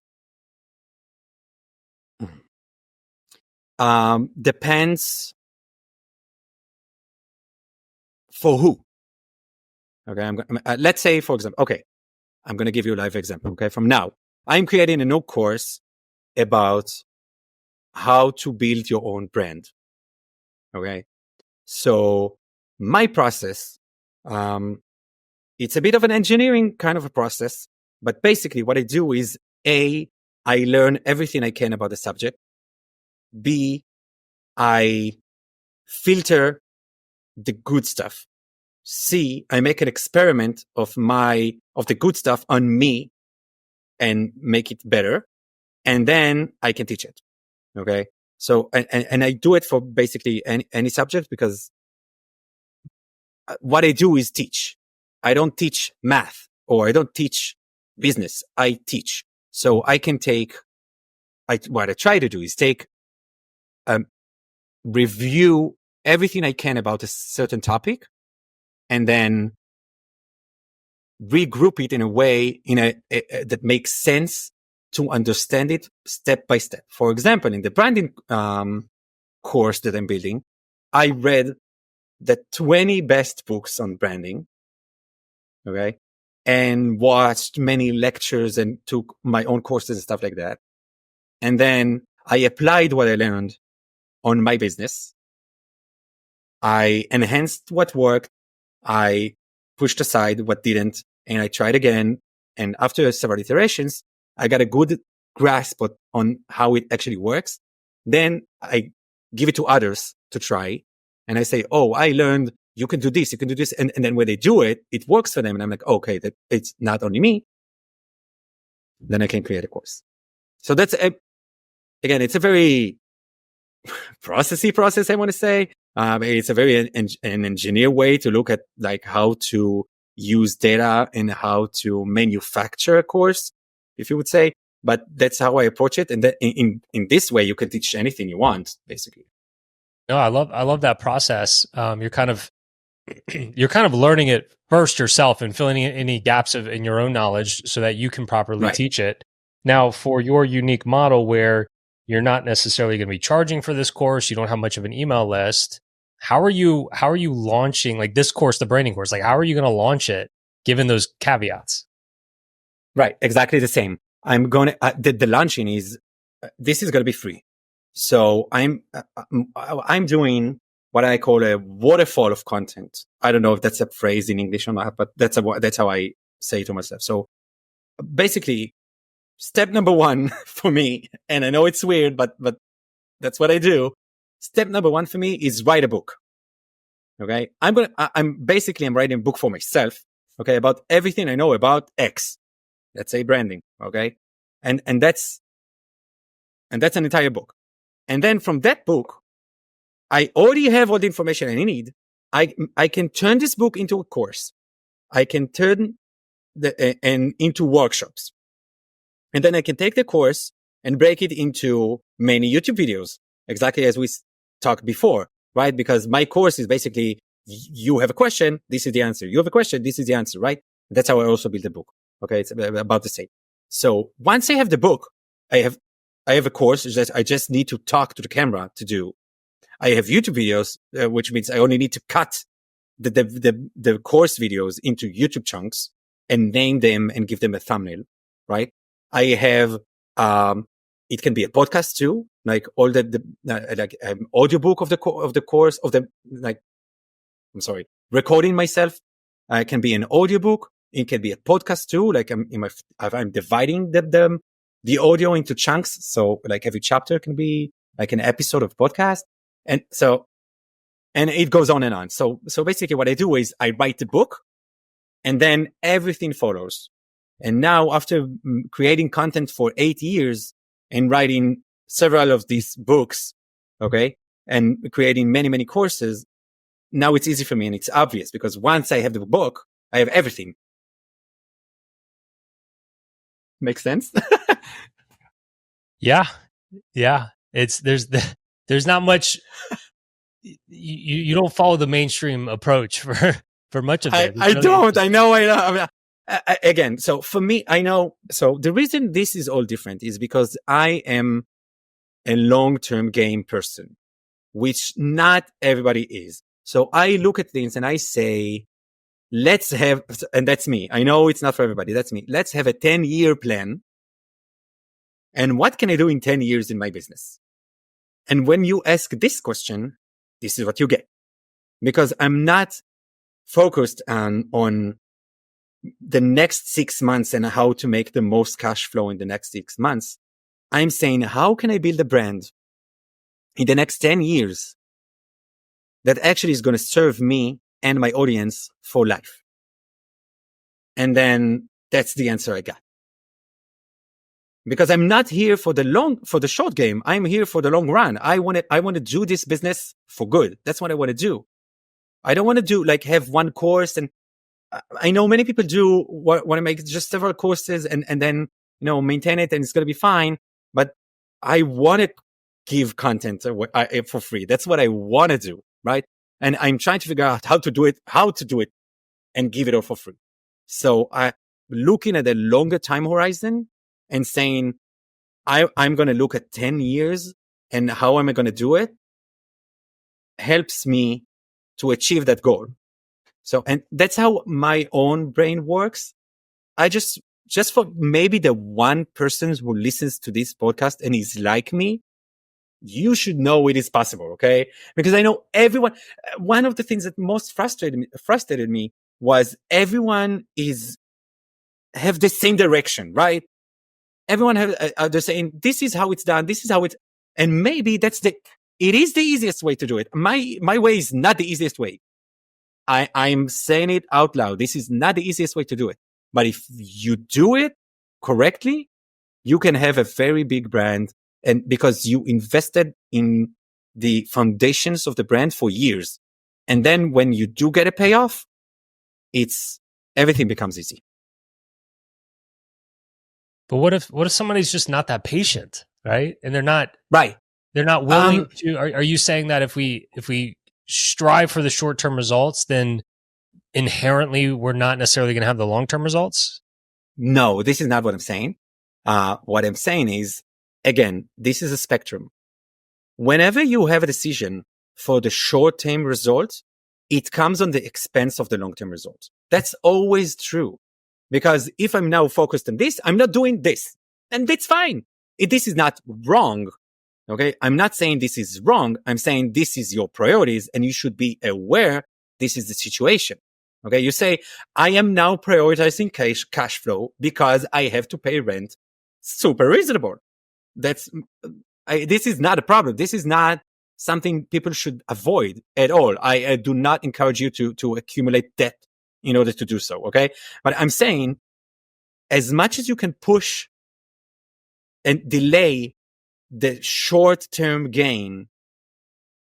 Depends for who. Okay, let's say, for example, okay, I'm going to give you a live example. Okay, from now, I'm creating a new course about how to build your own brand. Okay, so my process, it's a bit of an engineering kind of a process, but basically what I do is A, I learn everything I can about the subject. B, I filter the good stuff. C, I make an experiment of the good stuff on me and make it better. And then I can teach it. Okay. So, and I do it for basically any subject, because what I do is teach. I don't teach math or I don't teach business. I teach. So I can what I try to do is review everything I can about a certain topic and then regroup it in a way that makes sense to understand it step by step. For example, in the branding course that I'm building, I read the 20 best books on branding, okay, and watched many lectures and took my own courses and stuff like that. And then I applied what I learned on my business. I enhanced what worked. I pushed aside what didn't, and I tried again. And after several iterations, I got a good grasp on how it actually works. Then I give it to others to try. And I say, oh, I learned you can do this, you can do this. And then when they do it, it works for them. And I'm like, okay, that it's not only me. Then I can create a course. So that's, again, it's a very processy process, I want to say. It's a very an engineer way to look at like how to use data and how to manufacture a course, if you would say. But that's how I approach it. And that in this way, you can teach anything you want, basically. No, I love that process. You're kind of learning it first yourself and filling in any gaps in your own knowledge so that you can properly teach it. Now, for your unique model where you're not necessarily going to be charging for this course, you don't have much of an email list. How are you launching like this course, the branding course? Like, how are you going to launch it given those caveats? Right. Exactly the same. I'm going to, the launching is, this is going to be free. So I'm doing what I call a waterfall of content. I don't know if that's a phrase in English or not, but that's how I say it to myself. So basically, step number one for me, and I know it's weird, but that's what I do. Step number one for me is write a book. Okay. I'm writing a book for myself. Okay. About everything I know about X, let's say branding. Okay. And that's an entire book. And then from that book, I already have all the information I need. I can turn this book into a course. I can turn into workshops. And then I can take the course and break it into many YouTube videos, exactly as we talked before, right? Because my course is basically, you have a question, this is the answer. You have a question, this is the answer, right? That's how I also build the book. Okay. It's about the same. So once I have the book, I have a course that I just need to talk to the camera to do. I have YouTube videos, which means I only need to cut the course videos into YouTube chunks and name them and give them a thumbnail, right? I have, it can be a podcast too, like all audiobook of the course recording myself. It can be an audiobook. It can be a podcast too. Like I'm dividing the audio into chunks. So like every chapter can be like an episode of podcast. And so And it goes on and on. So basically what I do is I write the book and then everything follows. And now after creating content for 8 years and writing several of these books, okay, and creating many, many courses, now it's easy for me and it's obvious because once I have the book, I have everything. Makes sense? Yeah. There's not much. You don't follow the mainstream approach for much of it. I don't. I know. Again, so for me, I know. So the reason this is all different is because I am a long-term game person, which not everybody is. So I look at things and I say, let's have, and that's me. I know it's not for everybody. That's me. Let's have a 10-year plan. And what can I do in 10 years in my business? And when you ask this question, this is what you get. Because I'm not focused on the next 6 months and how to make the most cash flow in the next 6 months. I'm saying, how can I build a brand in the next 10 years that actually is going to serve me and my audience for life? And then that's the answer I got. Because I'm not here for the short game. I'm here for the long run. I want to do this business for good. That's what I want to do. I don't want to do have one course. And I know many people do want to make just several courses and then, maintain it and it's going to be fine. But I want to give content for free. That's what I want to do. Right. And I'm trying to figure out how to do it and give it all for free. So I'm looking at a longer time horizon and saying, I'm going to look at 10 years and how am I going to do it helps me to achieve that goal. So, and that's how my own brain works. I just for maybe the one person who listens to this podcast and is like me, you should know it is possible. Okay. Because I know everyone, one of the things that most frustrated me was everyone have the same direction, right? Everyone they're saying, this is how it's done. This is how it's, and maybe it is the easiest way to do it. My way is not the easiest way. I'm saying it out loud. This is not the easiest way to do it. But if you do it correctly, you can have a very big brand. And because you invested in the foundations of the brand for years. And then when you do get a payoff, everything becomes easy. But what if somebody's just not that patient, right? And they're not right. They're not willing to. Are you saying that if we strive for the short-term results, then inherently we're not necessarily going to have the long-term results? No, this is not what I'm saying. What I'm saying is, again, this is a spectrum. Whenever you have a decision for the short-term result, it comes on the expense of the long-term result. That's always true. Because if I'm now focused on this, I'm not doing this. And that's fine. This is not wrong. Okay. I'm not saying this is wrong. I'm saying this is your priorities and you should be aware this is the situation. Okay. You say, I am now prioritizing cash flow because I have to pay rent. Super reasonable. This is not a problem. This is not something people should avoid at all. I do not encourage you to accumulate debt in order to do so. Okay. But I'm saying as much as you can push and delay the short-term gain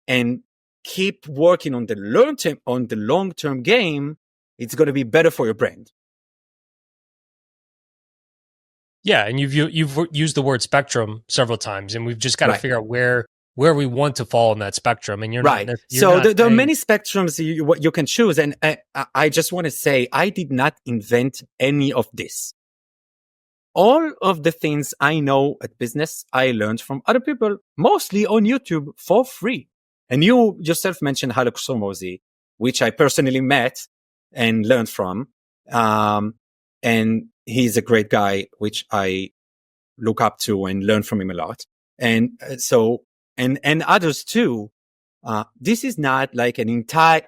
and keep working on the long-term game, it's going to be better for your brand. Yeah. And you've used the word spectrum several times and we've just got to figure out where we want to fall in that spectrum. And you're right. Not, so there are many spectrums you can choose. And I just want to say, I did not invent any of this. All of the things I know at business, I learned from other people, mostly on YouTube for free. And you yourself mentioned Haluk Sormosi, which I personally met and learned from. And he's a great guy, which I look up to and learn from him a lot. And so, and others too. This is not like an entire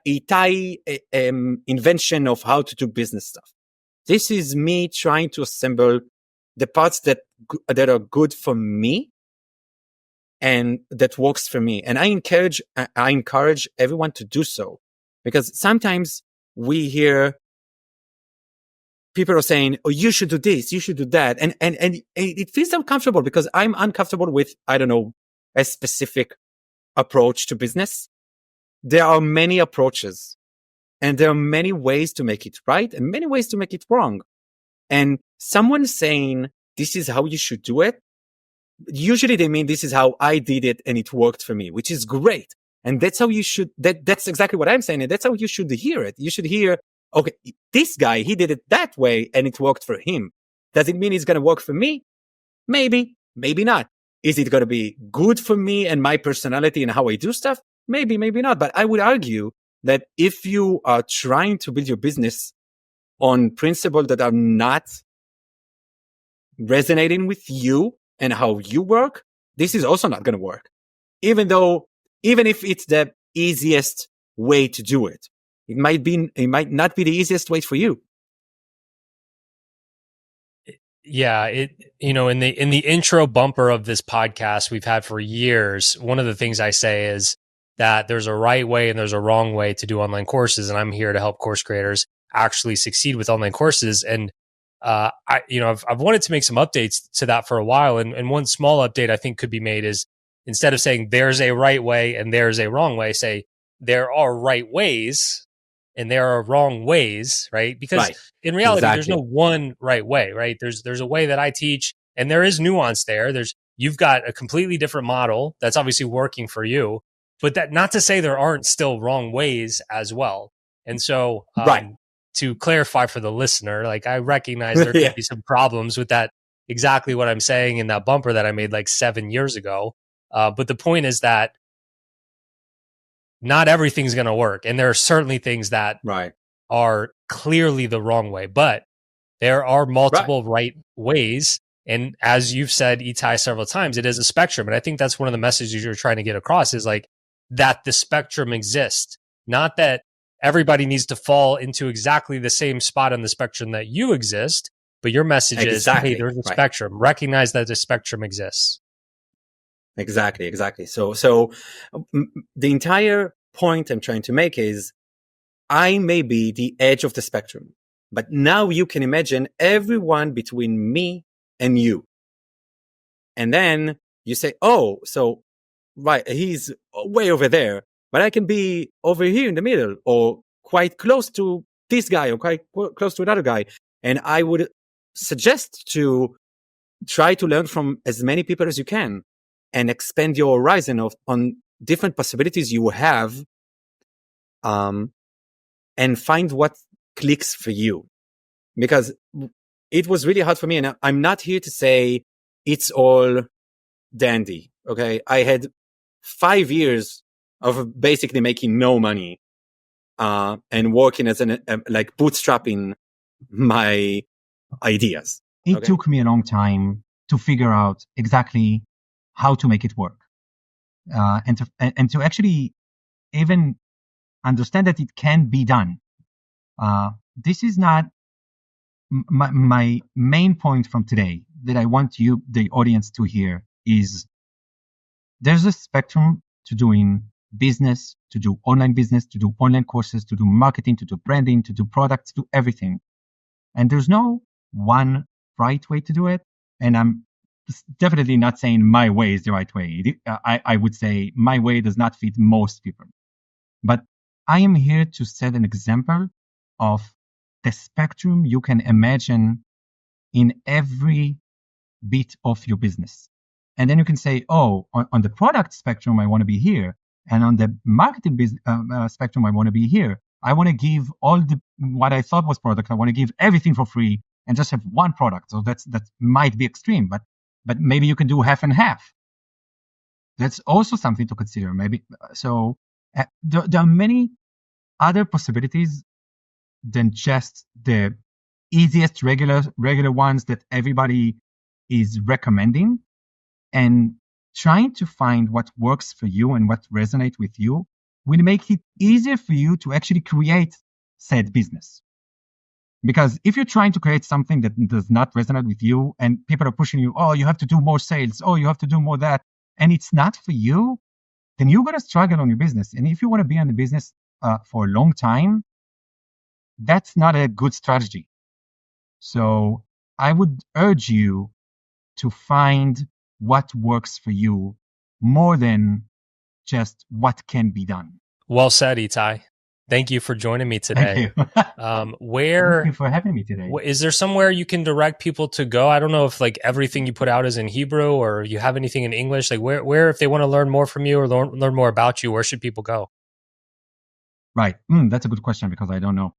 invention of how to do business stuff. This is me trying to assemble the parts that are good for me and that works for me. And I encourage everyone to do so, because sometimes we hear people are saying, oh, you should do this, you should do that. And it feels uncomfortable because I'm uncomfortable with, I don't know, a specific approach to business. There are many approaches, and there are many ways to make it right and many ways to make it wrong. And someone saying, this is how you should do it, usually they mean this is how I did it and it worked for me, which is great. And that's how you should, that's exactly what I'm saying. And that's how you should hear it. You should hear, okay, this guy, he did it that way and it worked for him. Does it mean it's going to work for me? Maybe, maybe not. Is it going to be good for me and my personality and how I do stuff? Maybe, maybe not. But I would argue that if you are trying to build your business on principles that are not resonating with you and how you work, this is also not going to work. Even if it's the easiest way to do it, it might not be the easiest way for you. Yeah, in the intro bumper of this podcast we've had for years, one of the things I say is that there's a right way and there's a wrong way to do online courses, and I'm here to help course creators actually succeed with online courses. And I've wanted to make some updates to that for a while, and one small update I think could be made is, instead of saying there's a right way and there's a wrong way, say there are right ways and there are wrong ways, right? Because in reality, There's no one right way, right? There's a way that I teach, and there is nuance there. You've got a completely different model that's obviously working for you, but that not to say there aren't still wrong ways as well. And so, to clarify for the listener, like, I recognize there could be some problems with that, exactly what I'm saying in that bumper that I made like 7 years ago. But the point is that not everything's going to work. And there are certainly things that are clearly the wrong way, but there are multiple right ways. And as you've said, Itai, several times, it is a spectrum. And I think that's one of the messages you're trying to get across, is like that the spectrum exists, not that everybody needs to fall into exactly the same spot on the spectrum that you exist, but your message is, hey, there's a spectrum. Recognize that the spectrum exists. Exactly. So the entire point I'm trying to make is, I may be the edge of the spectrum, but now you can imagine everyone between me and you. And then you say, oh, so, he's way over there, but I can be over here in the middle, or quite close to this guy, or quite close to another guy. And I would suggest to try to learn from as many people as you can, and expand your horizon on different possibilities you have, and find what clicks for you. Because it was really hard for me, and I'm not here to say it's all dandy. Okay, I had 5 years of basically making no money, and working as like bootstrapping my ideas. It took me a long time to figure out exactly how to make it work, and to actually even understand that it can be done. This is not my main point from today that I want you, the audience, to hear is, there's a spectrum to doing business, to do online business, to do online courses, to do marketing, to do branding, to do products, to do everything. And there's no one right way to do it. And I'm definitely not saying my way is the right way. I would say my way does not fit most people. But I am here to set an example of the spectrum you can imagine in every bit of your business. And then you can say, oh, on the product spectrum, I want to be here. And on the marketing spectrum, I want to be here. I want to give what I thought was product. I want to give everything for free and just have one product. So that might be extreme, but maybe you can do half and half. That's also something to consider. Maybe so. There are many other possibilities than just the easiest regular ones that everybody is recommending, and trying to find what works for you and what resonates with you will make it easier for you to actually create said business. Because if you're trying to create something that does not resonate with you and people are pushing you, oh, you have to do more sales, oh, you have to do more that, and it's not for you, then you're going to struggle on your business. And if you want to be on the business for a long time, that's not a good strategy. So I would urge you to find what works for you more than just what can be done. Well said, Itai. Thank you for joining me today. Thank you. Where Thank you for having me today. is there somewhere you can direct people to go? I don't know if like everything you put out is in Hebrew or you have anything in English. Like where if they want to learn more from you or learn more about you, where should people go? Right. That's a good question because I don't know.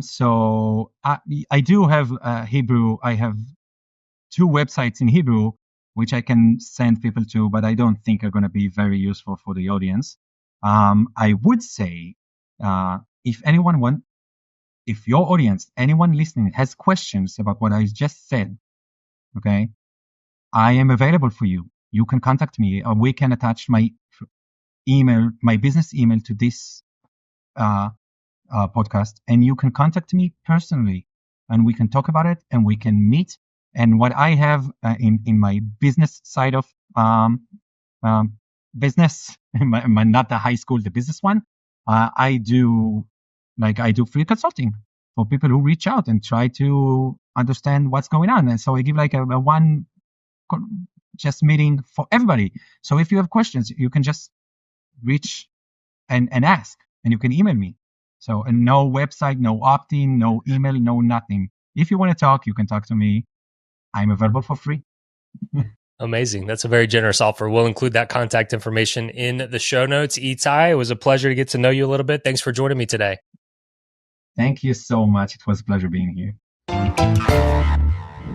So I do have Hebrew. I have 2 websites in Hebrew, which I can send people to, but I don't think are going to be very useful for the audience. I would say, if your audience, anyone listening has questions about what I just said, okay, I am available for you. You can contact me, or we can attach my email, my business email to this podcast, and you can contact me personally, and we can talk about it, and we can meet. And what I have in my business side of business, not the high school, the business one, I do free consulting for people who reach out and try to understand what's going on. And so I give like a one just meeting for everybody. So if you have questions, you can just reach and ask, and you can email me. So and no website, no opt-in, no email, no nothing. If you want to talk, you can talk to me. I'm available for free. Amazing. That's a very generous offer. We'll include that contact information in the show notes. Itai, it was a pleasure to get to know you a little bit. Thanks for joining me today. Thank you so much. It was a pleasure being here.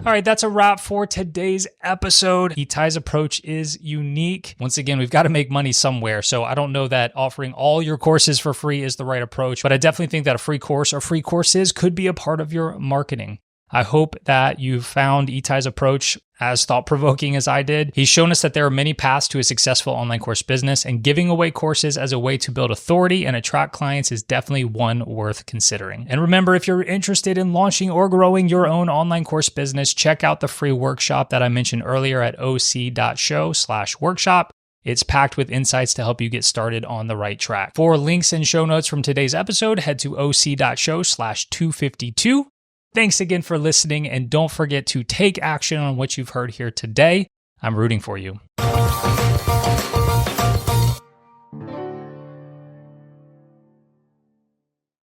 All right, that's a wrap for today's episode. Itai's approach is unique. Once again, we've got to make money somewhere. So I don't know that offering all your courses for free is the right approach, but I definitely think that a free course or free courses could be a part of your marketing. I hope that you found Itai's approach as thought-provoking as I did. He's shown us that there are many paths to a successful online course business, and giving away courses as a way to build authority and attract clients is definitely one worth considering. And remember, if you're interested in launching or growing your own online course business, check out the free workshop that I mentioned earlier at oc.show/workshop. It's packed with insights to help you get started on the right track. For links and show notes from today's episode, head to oc.show/252. Thanks again for listening, and don't forget to take action on what you've heard here today. I'm rooting for you.